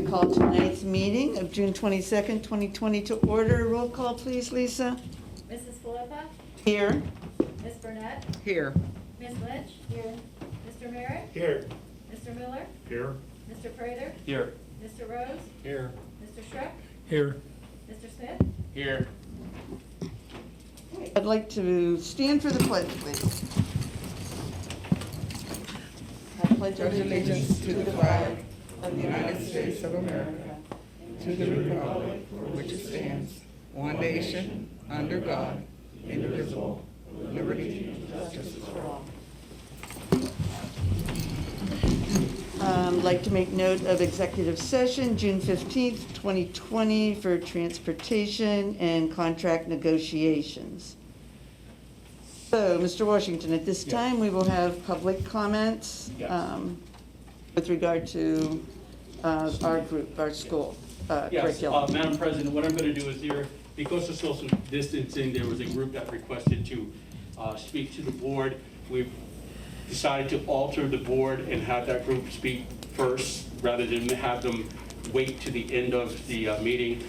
call tonight's meeting of June 22nd, 2020 to order. Roll call, please, Lisa. Mrs. Philippa? Here. Ms. Burnett? Here. Ms. Lynch? Here. Mr. Merritt? Here. Mr. Miller? Here. Mr. Prater? Here. Mr. Rose? Here. Mr. Schreck? Here. Mr. Smith? Here. I'd like to stand for the pledge, please. I pledge Allegiance to the flag of the United States of America, to the republic for which it stands, one nation, under God, indivisible, with liberty and justice for all. I'd like to make note of executive session, June 15th, 2020, for transportation and contract negotiations. So, Mr. Washington, at this time, we will have public comments with regard to our group, our school curriculum. Madam President, what I'm going to do is because of social distancing, there was a group that requested to speak to the board. We've decided to alter the board and have that group speak first rather than have them wait to the end of the meeting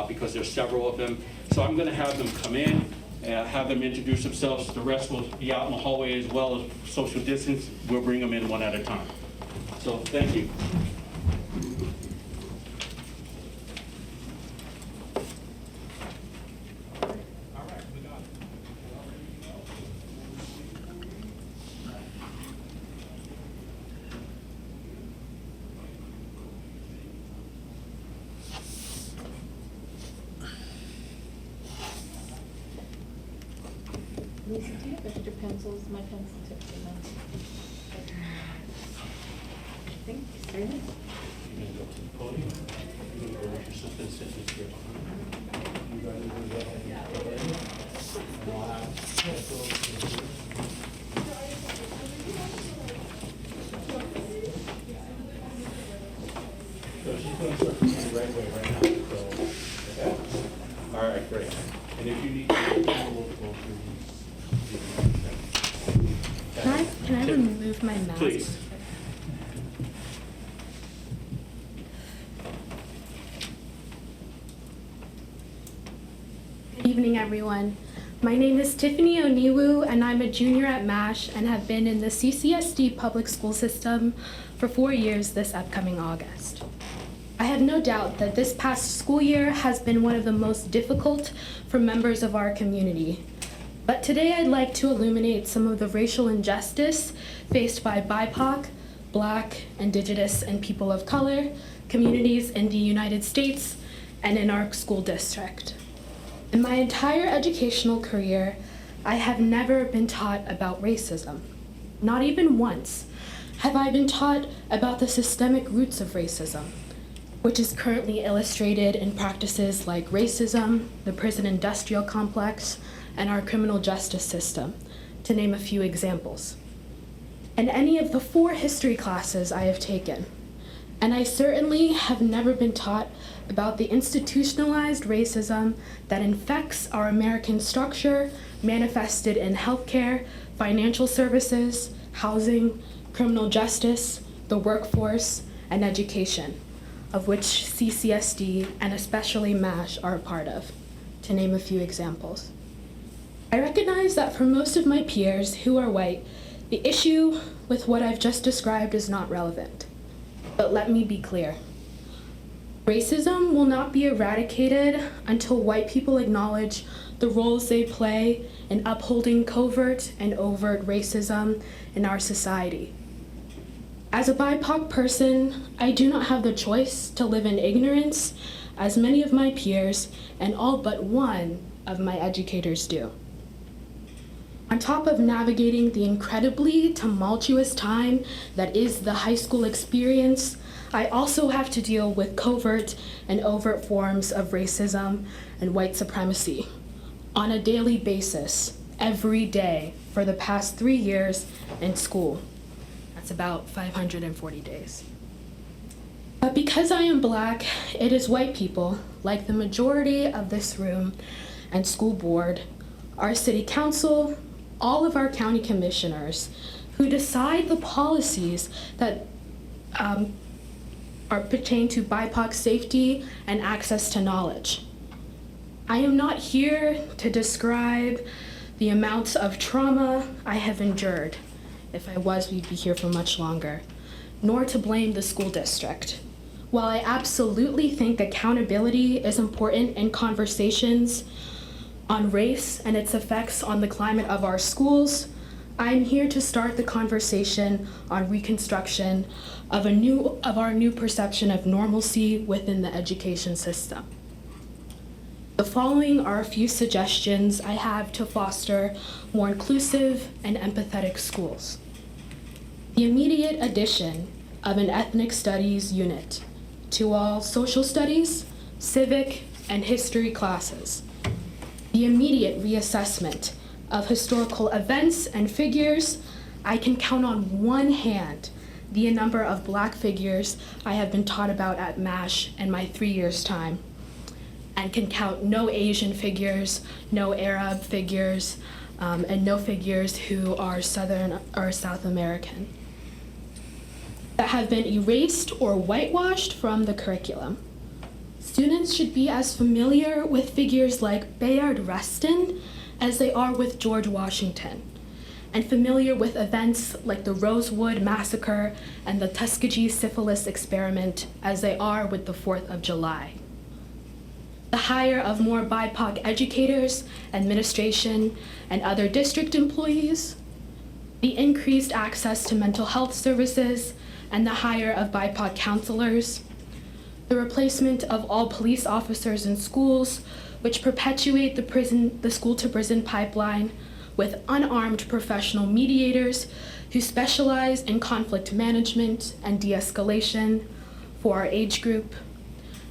because there's several of them. So I'm going to have them come in and have them introduce themselves. The rest will be out in the hallway as well as social distance. We'll bring them in one at a time. So thank you. Lisa, do you have extra pencils? My pencil tips are not. I think you started. You're going to go to the podium. You're going to go with your assistant sitting here behind. You guys will do that. So she's going to start from the right way right now. So, okay. All right, great. And if you need to, we'll go through these. Can I remove my mask? Please. Good evening, everyone. My name is Tiffany Oniwu, and I'm a junior at MASH and have been in the CCSD public school system for 4 years this upcoming August. I have no doubt that this past school year has been one of the most difficult for members of our community. But today I'd like to illuminate some of the racial injustice faced by BIPOC, Black, Indigenous, and people of color communities in the United States and in our school district. In my entire educational career, I have never been taught about racism. Not even once have I been taught about the systemic roots of racism, which is currently illustrated in practices like racism, the prison industrial complex, and our criminal justice system, to name a few examples. In any of the 4 history classes I have taken, and I certainly have never been taught about the institutionalized racism that infects our American structure, manifested in healthcare, financial services, housing, criminal justice, the workforce, and education, of which CCSD and especially MASH are a part of, to name a few examples. I recognize that for most of my peers who are white, the issue with what I've just described is not relevant. But let me be clear. Racism will not be eradicated until white people acknowledge the roles they play in upholding covert and overt racism in our society. As a BIPOC person, I do not have the choice to live in ignorance, as many of my peers and all but one of my educators do. On top of navigating the incredibly tumultuous time that is the high school experience, I also have to deal with covert and overt forms of racism and white supremacy on a daily basis, every day, for the past 3 years in school. That's about 540 days. But because I am Black, it is white people, like the majority of this room and school board, our city council, all of our county commissioners, who decide the policies that pertain to BIPOC safety and access to knowledge. I am not here to describe the amounts of trauma I have endured. If I was, we'd be here for much longer. Nor to blame the school district. While I absolutely think accountability is important in conversations on race and its effects on the climate of our schools, I'm here to start the conversation on reconstruction of our new perception of normalcy within the education system. The following are a few suggestions I have to foster more inclusive and empathetic schools. The immediate addition of an ethnic studies unit to all social studies, civic, and history classes. The immediate reassessment of historical events and figures. I can count on one hand the number of Black figures I have been taught about at MASH in my 3 years' time, and can count no Asian figures, no Arab figures, and no figures who are Southern or South American, that have been erased or whitewashed from the curriculum. Students should be as familiar with figures like Bayard Rustin as they are with George Washington, and familiar with events like the Rosewood Massacre and the Tuskegee syphilis experiment as they are with the 4th of July. The hire of more BIPOC educators, administration, and other district employees, the increased access to mental health services, and the hire of BIPOC counselors, the replacement of all police officers in schools, which perpetuate the school-to-prison pipeline with unarmed professional mediators who specialize in conflict management and de-escalation for our age group,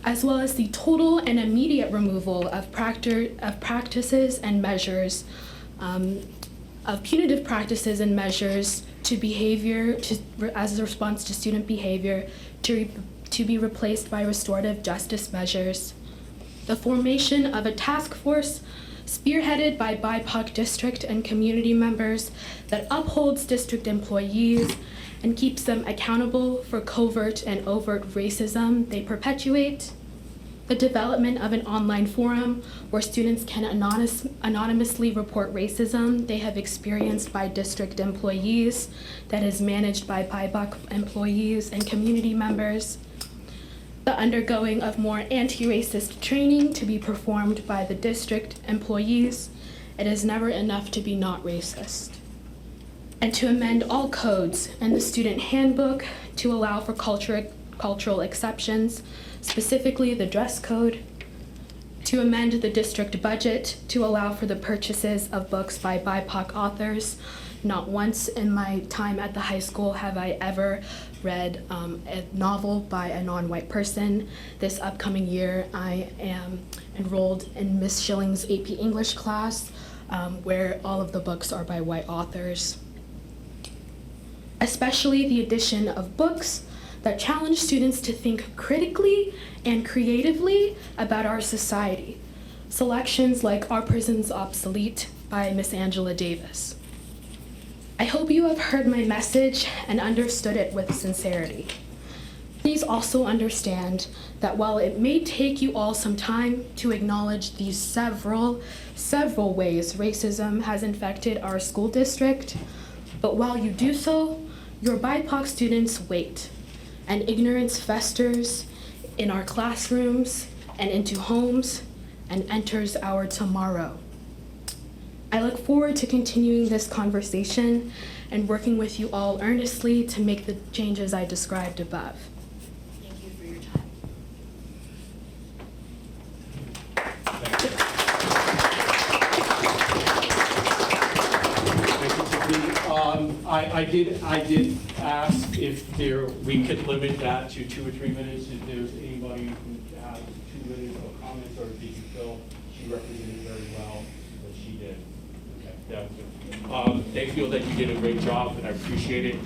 as well as the total and immediate removal of practices and measures, of punitive practices and measures to behavior, as a response to student behavior, to be replaced by restorative justice measures. The formation of a task force spearheaded by BIPOC district and community members that upholds district employees and keeps them accountable for covert and overt racism they perpetuate. The development of an online forum where students can anonymously report racism they have experienced by district employees that is managed by BIPOC employees and community members. The undergoing of more anti-racist training to be performed by the district employees. It is never enough to be not racist. And to amend all codes in the student handbook to allow for cultural exceptions, specifically the dress code. To amend the district budget to allow for the purchases of books by BIPOC authors. Not once in my time at the high school have I ever read a novel by a non-white person. This upcoming year, I am enrolled in Miss Schilling's AP English class, where all of the books are by white authors. Especially the addition of books that challenge students to think critically and creatively about our society. Selections like Are Prisons Obsolete by Miss Angela Davis. I hope you have heard my message and understood it with sincerity. Please also understand that while it may take you all some time to acknowledge these several ways racism has infected our school district, but while you do so, your BIPOC students wait, and ignorance festers in our classrooms and into homes and enters our tomorrow. I look forward to continuing this conversation and working with you all earnestly to make the changes I described above. Thank you for your time. I did ask if we could limit that to 2 or 3 minutes, if there's anybody who has 2 minutes of comments, or did you feel she represented very well what she did? Okay, yeah. They feel that you did a great job, and I appreciate it.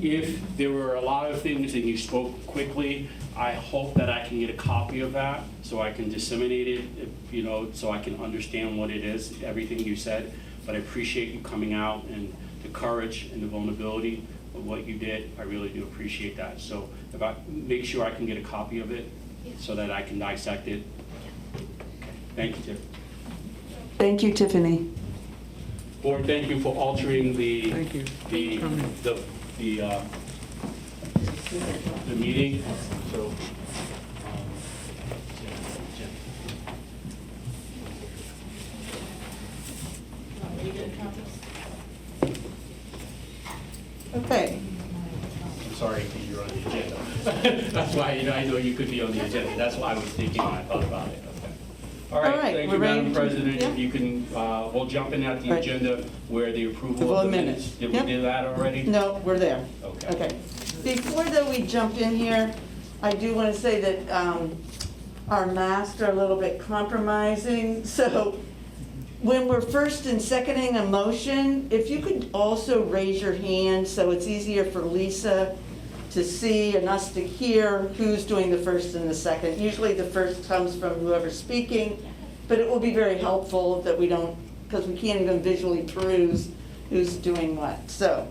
If there were a lot of things and you spoke quickly, I hope that I can get a copy of that so I can disseminate it, so I can understand what it is, everything you said. But I appreciate you coming out and the courage and the vulnerability. what you did. I really do appreciate that. So if I make sure I can get a copy of it so that I can dissect it. Okay. Thank you, Tiff. Thank you, Tiffany. Board, thank you for altering the Thank you. the meeting. So. Okay. I'm sorry, you're on the agenda. That's why, I know you could be on the agenda. That's why I was thinking when I thought about it. Okay. All All right, right, thank we're you, ready Madam to- President. yeah. If you can, we'll jump in at the Right. agenda where the approval Approval of the of minutes. minutes. Did we Yep. do that already? No, we're there. Okay. Okay. Before though we jump in here, I do want to say that our masks are a little bit compromising. So when we're first and seconding a motion, if you could also raise your hand so it's easier for Lisa to see and us to hear who's doing the first and the second. Usually the first comes from whoever's speaking, but it will be very helpful that we don't, because we can't even visually peruse who's doing what. So,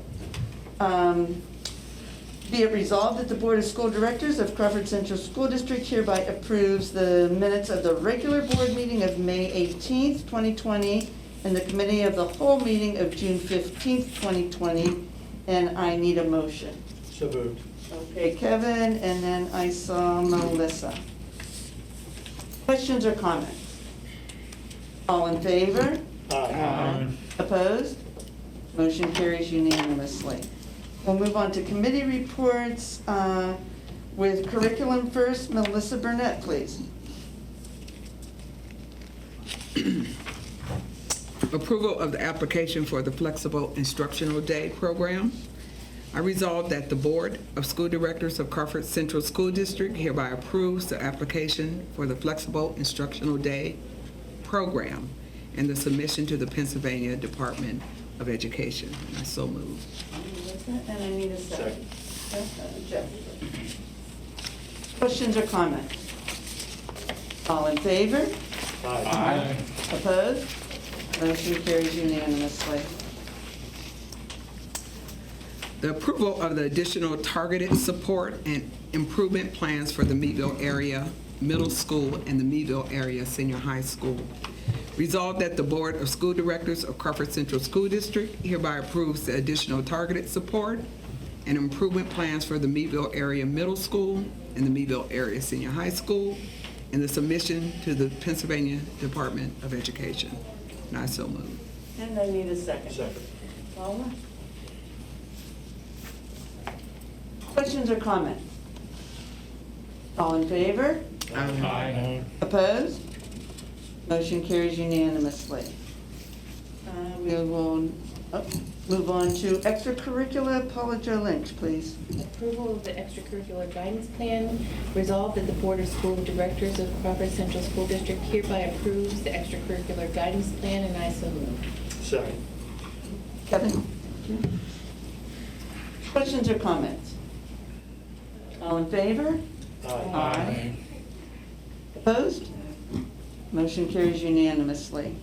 be it resolved that the Board of School Directors of Crawford Central School District hereby approves the minutes of the regular board meeting of May 18th, 2020, and the committee of the whole meeting of June 15th, 2020, and I need a motion. So moved. Okay, Kevin, and then I saw Melissa. Questions or comments? All in favor? Aye. Opposed? Motion carries unanimously. We'll move on to committee reports with curriculum first. Melissa Burnett, please. Approval of the application for the Flexible Instructional Day program. I resolve that the Board of School Directors of Crawford Central School District hereby approves the application for the Flexible Instructional Day program and the submission to the Pennsylvania Department of Education. And I so move. And I need a second. Jeff. Questions or comments? All in favor? Aye. Opposed? Motion carries unanimously. The approval of the additional targeted support and improvement plans for the Meadville area middle school and the Meadville area senior high school. Resolved that the Board of School Directors of Crawford Central School District hereby approves the additional targeted support and improvement plans for the Meadville area middle school and the Meadville area senior high school, and the submission to the Pennsylvania Department of Education. And I so move. And I need a second. Second. Paula? Questions or comments? All in favor? Aye. Opposed? Motion carries unanimously. We will move on to extracurricular. Paula Jo Lynch, please. Approval of the extracurricular guidance plan. Resolved that the Board of School Directors of Crawford Central School District hereby approves the extracurricular guidance plan, and I so move. Second. Kevin? Questions or comments? All in favor? Aye. Opposed? Motion carries unanimously.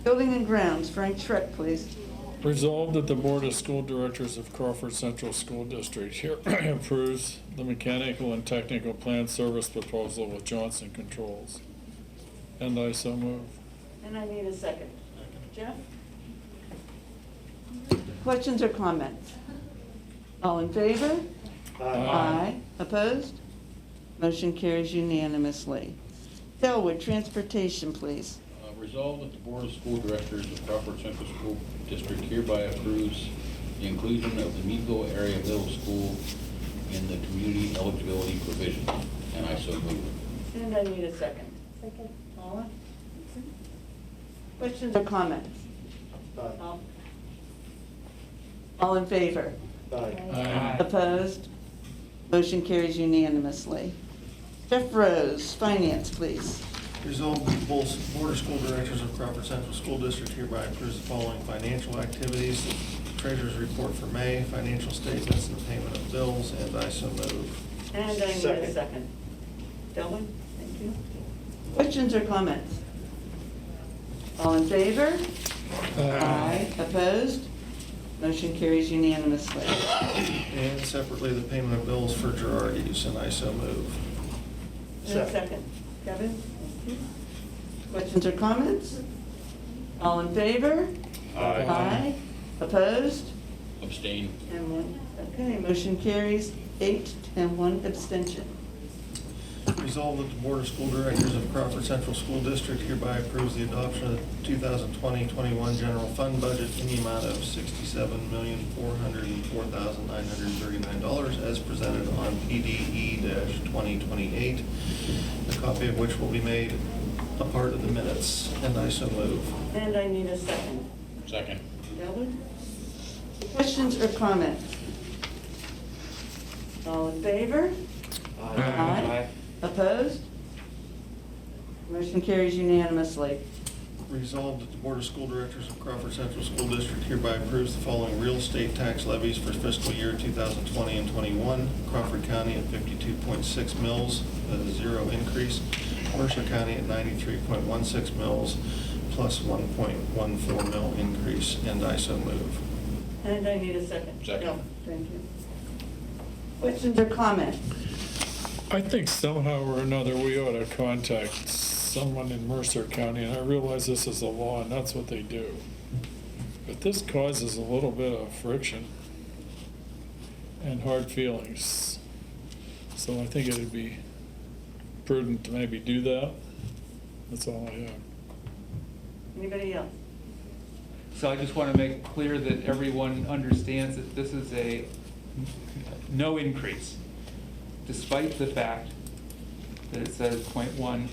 Building and Grounds, Frank Schreck, please. Resolved that the Board of School Directors of Crawford Central School District hereby approves the mechanical and technical plant service proposal with Johnson Controls. And I so move. And I need a second. Jeff? Questions or comments? All in favor? Aye. Opposed? Motion carries unanimously. Delwood, Transportation, please. Resolved that the Board of School Directors of Crawford Central School District hereby approves the inclusion of the Meadville area middle school in the community eligibility provision, and I so move. And I need a second. Second. Paula? Questions or comments? Aye. All in favor? Aye. Opposed? Motion carries unanimously. Jeff Rose, Finance, please. Resolved that the Board of School Directors of Crawford Central School District hereby approves the following financial activities: the Treasurer's report for May, financial statements, and the payment of bills, and I so move. And I need a Second. second. Delwood, thank you. Questions or comments? All in favor? Aye. Opposed? Motion carries unanimously. And separately, the payment of bills for Girardi's, and I so move. And a second. Kevin? Thank you. Questions or comments? All in favor? Aye. Opposed? Abstain. And one. Okay, motion carries 8 and 1 abstention. Resolved that the Board of School Directors of Crawford Central School District hereby approves the adoption of the 2020-21 general fund budget in the amount of $67,404,939 as presented on PDE-2028, a copy of which will be made a part of the minutes, and I so move. And I need a second. Second. Delbert? Questions or comments? All in favor? Aye. Opposed? Motion carries unanimously. Resolved that the Board of School Directors of Crawford Central School District hereby approves the following real estate tax levies for fiscal year 2020 and 21. Crawford County at 52.6 mils, a 0 increase. Mercer County at 93.16 mils, plus 1.14 mil increase, and I so move. And I need a second. Second. No, thank you. Questions or comments? I think somehow or another we ought to contact someone in Mercer County, and I realize this is a law and that's what they do. But this causes a little bit of friction and hard feelings. So I think it'd be prudent to maybe do that. That's all I have. Anybody else? So I just want to make it clear that everyone understands that this is a no increase, despite the fact that it says 1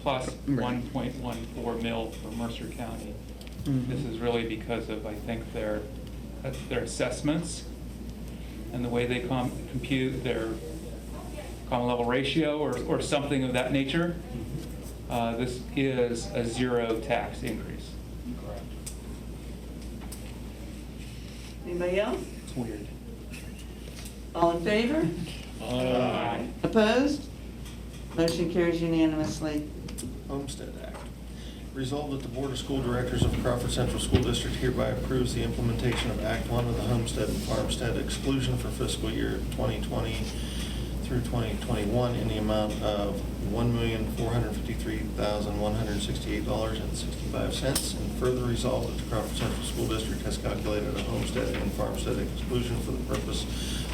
plus 1.14 mil for Mercer County. This is really because of, I think, their assessments and the way they compute their common level ratio or something of that nature. This is a 0 tax increase. Correct. Anybody else? It's weird. All in favor? Aye. Opposed? Motion carries unanimously. Homestead Act. Resolved that the Board of School Directors of Crawford Central School District hereby approves the implementation of Act 1 of the Homestead and Farmstead exclusion for fiscal year 2020 through 2021 in the amount of $1,453,168.65, and further resolved that the Crawford Central School District has calculated a homestead and farmstead exclusion for the purpose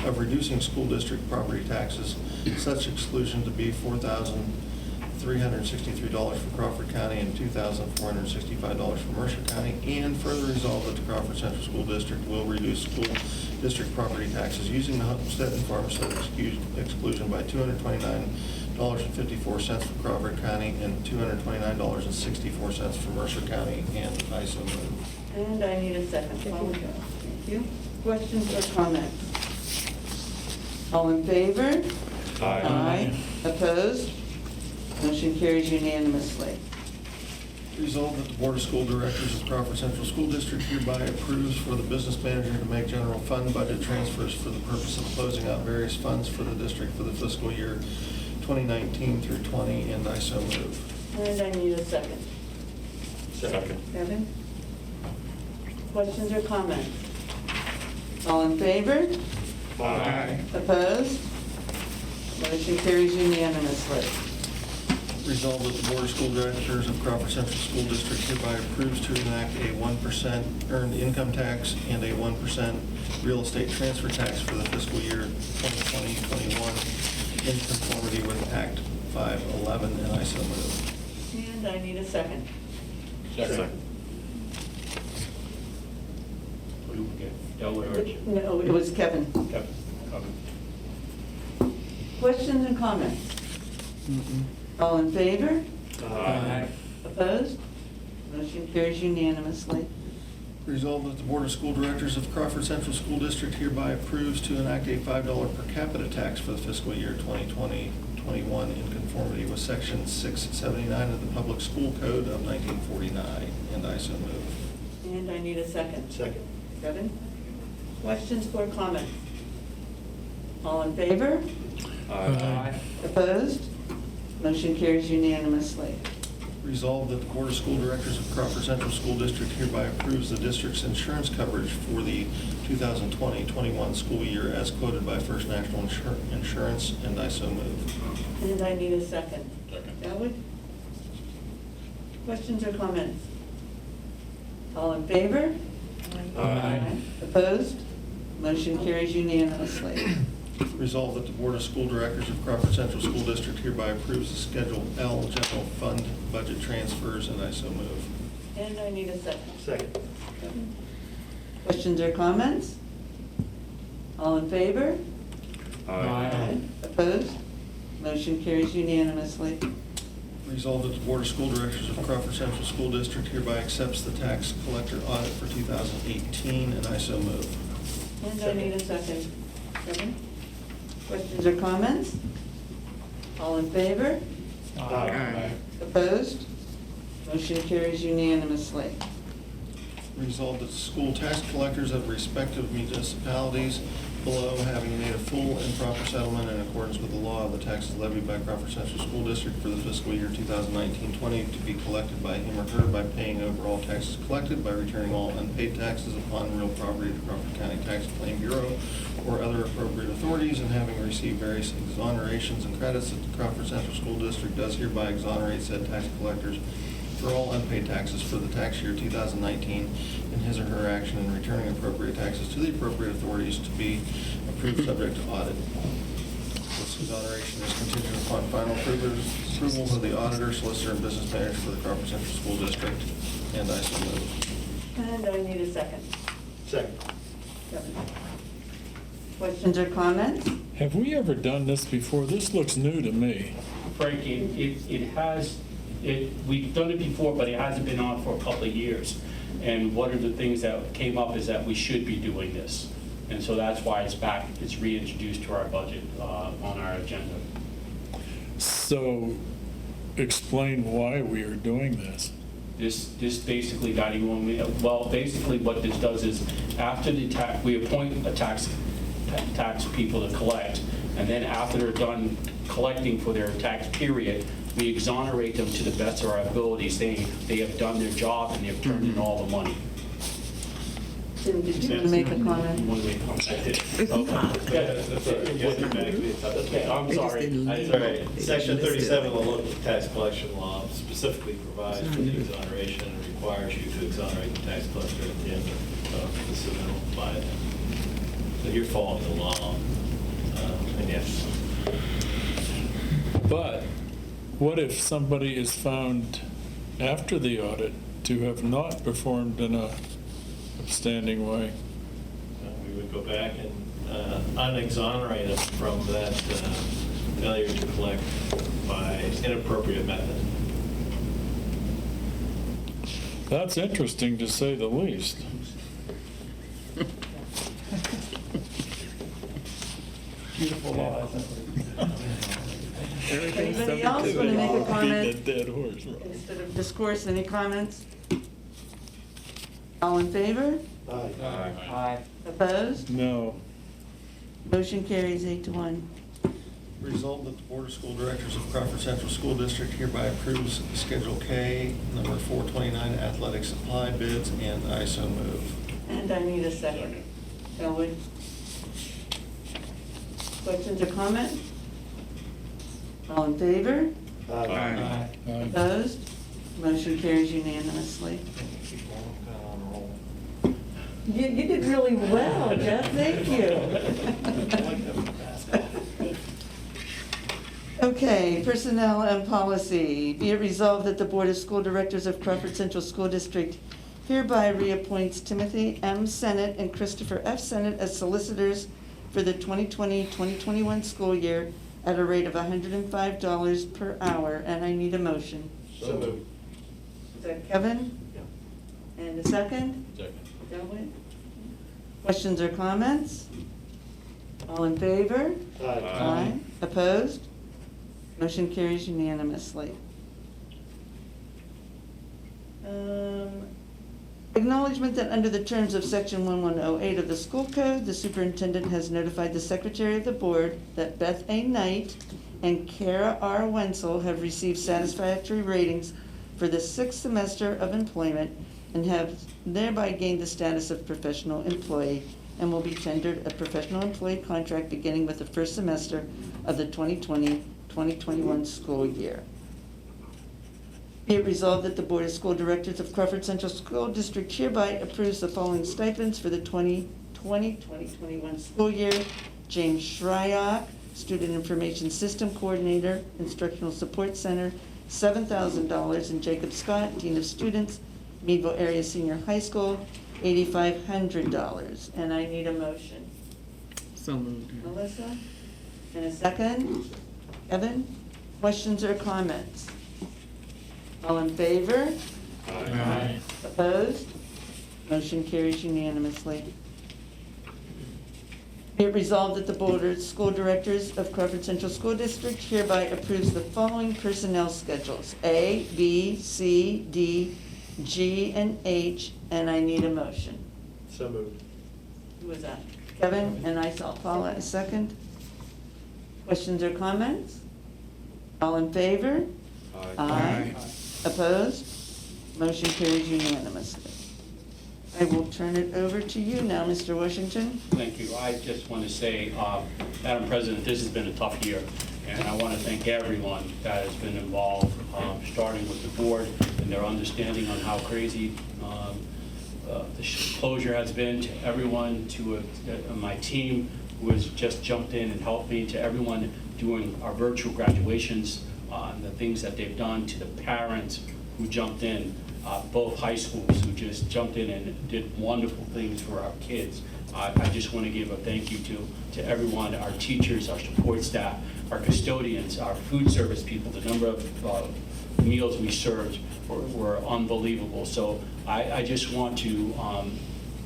of reducing school district property taxes, such exclusion to be $4,363 for Crawford County and $2,465 for Mercer County, and further resolved that the Crawford Central School District will reduce school district property taxes using the homestead and farmstead exclusion by $229.54 for Crawford County and $229.64 for Mercer County, and I so move. And I need a second. Thank you. Questions or comments? All in favor? Aye. Opposed? Motion carries unanimously. Resolved that the Board of School Directors of Crawford Central School District hereby approves for the business manager to make general fund budget transfers for the purpose of closing out various funds for the district for the fiscal year 2019 through 20, and I so move. And I need a second. Second. Kevin? Questions or comments? All in favor? Aye. Opposed? Motion carries unanimously. Resolved that the Board of School Directors of Crawford Central School District hereby approves to enact a 1% earned income tax and a 1% real estate transfer tax for the fiscal year 2020-21 in conformity with Act 511, and I so move. And I need a second. Second. No, it was Kevin. Questions and comments? All in favor? Aye. Opposed? Motion carries unanimously. Resolved that the Board of School Directors of Crawford Central School District hereby approves to enact a $5 per capita tax for the fiscal year 2020-21 in conformity with Section 679 of the Public School Code of 1949, and I so move. And I need a second. Second. Kevin? Questions or comments? All in favor? Aye. Opposed? Motion carries unanimously. Resolved that the Board of School Directors of Crawford Central School District hereby approves the district's insurance coverage for the 2020-21 school year as quoted by First National Insurance, and I so move. And I need a second. Second. Elwood? Questions or comments? All in favor? Aye. Opposed? Motion carries unanimously. Resolved that the Board of School Directors of Crawford Central School District hereby approves the Schedule L General Fund budget transfers, and I so move. And I need a second. Second. Questions or comments? All in favor? Opposed? Motion carries unanimously. Resolved that the Board of School Directors of Crawford Central School District hereby accepts the tax collector audit for 2018, and I so move. And I need a second. Second. Questions or comments? All in favor? Aye. Opposed? Motion carries unanimously. Resolved that the school tax collectors of respective municipalities below, having made a full and proper settlement in accordance with the law of the taxes levied by Crawford Central School District for the fiscal year 2019-20 to be collected by him or her by paying over all taxes collected, by returning all unpaid taxes upon real property to Crawford County Tax Claim Bureau or other appropriate authorities, and having received various exonerations and credits that the Crawford Central School District does hereby exonerate said tax collectors for all unpaid taxes for the tax year 2019 in his or her action in returning appropriate taxes to the appropriate authorities to be approved subject to audit. This exoneration is contingent upon final approval of the auditor, solicitor, and business manager for the Crawford Central School District, and I so move. And I need a second. Second. Kevin. Questions or comments? Have we ever done this before? This looks new to me. Frank, it has, we've done it before, but it hasn't been on for a couple of years. And one of the things that came up is that we should be doing this. And so that's why it's back, it's reintroduced to our budget on our agenda. So explain why we are doing this. This basically, well, basically what this does is after the tax, we appoint a tax people to collect, and then after they're done collecting for their tax period, we exonerate them to the best of our abilities. They have done their job and they've turned in all the money. Tim, did you want to make a comment? You want to make a comment? Okay, I'm sorry. That's all right. Section 37 of the local tax collection law specifically provides for the exoneration and requires you to exonerate the tax collector at the end of the submittal by them. So you're following the law, and yes. But what if somebody is found after the audit to have not performed in a upstanding way? We would go back and unexonerate them from that failure to collect by inappropriate method. That's interesting to say the least. Beautiful law, isn't it? Anybody else want to make a Beating a comment? dead horse, right? Instead of discourse, any comments? All in favor? Aye. Opposed? No. Motion carries 8-1. Resolved that the Board of School Directors of Crawford Central School District hereby approves Schedule K, number 429, athletic supply bids, and I so move. And I need a second. Elwood? Questions or comments? All in favor? Aye. Opposed? Motion carries unanimously. You did really well, Jeff, thank you. Okay, personnel and policy. Be it resolved that the Board of School Directors of Crawford Central School District hereby reappoints Timothy M. Sennett and Christopher F. Sennett as solicitors for the 2020-2021 school year at a rate of $105 per hour, and I need a motion. So moved. Is that Kevin? Yeah. And a second? Second. Elwood? Questions or comments? All in favor? Aye. Opposed? Motion carries unanimously. Acknowledgement that under the terms of Section 1108 of the School Code, the superintendent has notified the Secretary of the Board that Beth A. Knight and Kara R. Wenzel have received satisfactory ratings for the sixth semester of employment and have thereby gained the status of professional employee and will be tendered a professional employee contract beginning with the first semester of the 2020-2021 school year. Be it resolved that the Board of School Directors of Crawford Central School District hereby approves the following stipends for the 2020-2021 school year. James Shryock, Student Information System Coordinator, Instructional Support Center, $7,000, and Jacob Scott, Dean of Students, Meadville Area Senior High School, $8,500. And I need a motion. So moved. Melissa? And a second? Evan? Questions or comments? All in favor? Aye. Opposed? Motion carries unanimously. Be it resolved that the Board of School Directors of Crawford Central School District hereby approves the following personnel schedules: A, B, C, D, G, and H, and I need a motion. So moved. Who was that? Kevin, and I saw Paula, a second. Questions or comments? All in favor? Aye. Opposed? Motion carries unanimously. I will turn it over to you now, Mr. Washington. Thank you. I just want to say, Madam President, this has been a tough year, and I want to thank everyone that has been involved, starting with the board and their understanding on how crazy the closure has been, to everyone, to my team who has just jumped in and helped me, to everyone doing our virtual graduations, the things that they've done, to the parents who jumped in, both high schools who just jumped in and did wonderful things for our kids. I just want to give a thank you to everyone, our teachers, our support staff, our custodians, our food service people. The number of meals we served were unbelievable. So I just want to,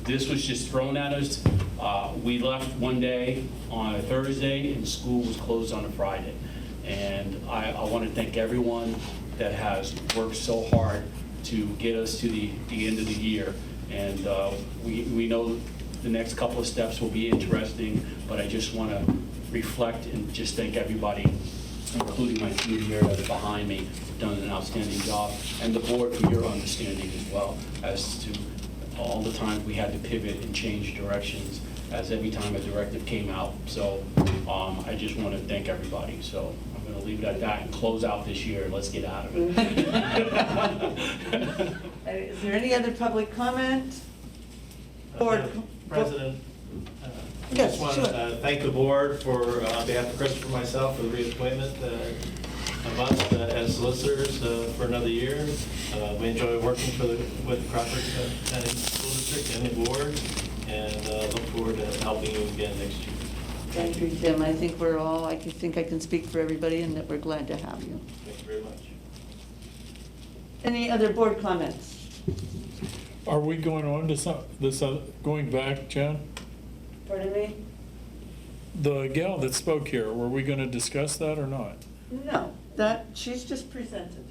this was just thrown at us. We left one day on a Thursday and school was closed on a Friday. And I want to thank everyone that has worked so hard to get us to the end of the year. And we know the next couple of steps will be interesting, but I just want to reflect and just thank everybody, including my team here that are behind me, who've done an outstanding job, and the board for your understanding as well as to all the times we had to pivot and change directions as every time a directive came out. So I just want to thank everybody. So I'm going to leave it at that and close out this year. Let's get out of it. Is there any other public comment? Board. Madam President, I Yes, just want sure. to thank the board for, on behalf of Christopher and myself, for the reappointment of us as solicitors for another year. We enjoy working with Crawford County School District and the board, and look forward to helping you again next year. Thank you, Tim. I think we're all, I think I can speak for everybody and that we're glad to have you. Thank you very much. Any other board comments? Are we going on to going back, Jen? Pardon me? The gal that spoke here, were we going to discuss that or not? No, she's just presented.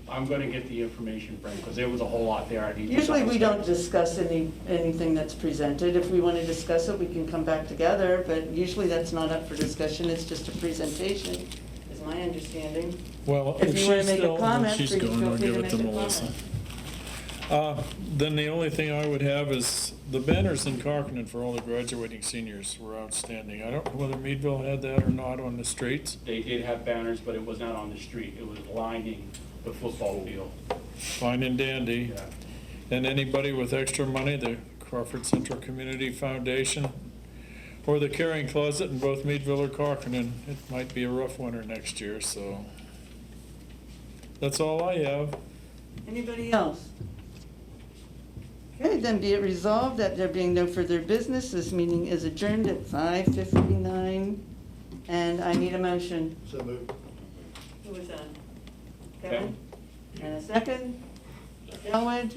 I'm going to get the information, Frank, because there was a whole lot there. I need to Usually we don't double-check. discuss anything that's presented. If we want to discuss it, we can come back together, but usually that's not up for discussion. It's just a presentation, is my understanding. Well, If you wanna she's make a still, comment, she's please going, feel I'll free give to it to make a Melissa. comment. Then the only thing I would have is the banners in Concord for all the graduating seniors were outstanding. I don't know whether Meadville had that or not on the streets. They did have banners, but it was not on the street. It was lining the football field. Fine and dandy. Yeah. And anybody with extra money, the Crawford Central Community Foundation or the Caring Closet in both Meadville or Concord, it might be a rough winter next year, so that's all I have. Anybody else? Okay, then be it resolved that there being no further business, this meeting is adjourned at 5:59, and I need a motion. So moved. Who was that? Kevin? And a second? Elwood?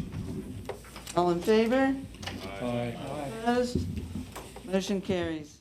All in favor? Aye. Opposed? Motion carries.